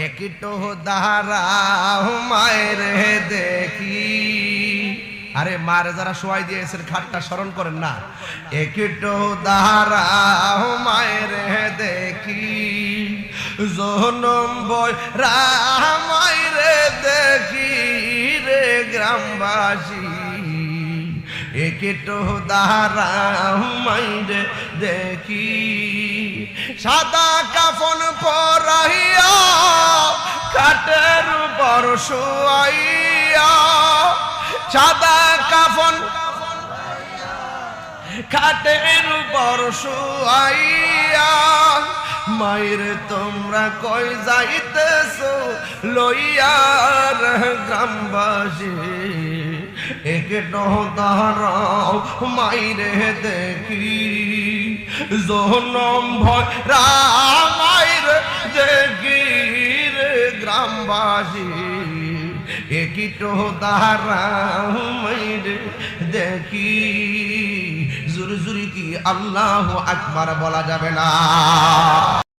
একটু দাঁড়াও মায়ের দেখি। আরে মারে যারা শোয়াই দিয়েছেন খাটটা স্মরণ করেন না। একটু দাঁড়াও মায়ের দেখি, জনম বই রামায়ের দেখি রে গ্রামবাসী। একটু দাঁড়াও মায়ের দেখি, সাদা কাফন পরাইয়া খাটের উপর শুয়াইয়া, সাদা কাফন খাটের উপর শুয়াইয়া, মায়ের তোমরা কই যাইতেছো লইয়ার গ্রামবাসী। একটু দাঁড়াও মাইরে দেখি, জনম ভয় রামায়ের দেখি রে গ্রামবাসী। একটু দাঁড়াও মাইরে দেখি। জোরে জোরে কি আল্লাহু আকবার বলা যাবে না?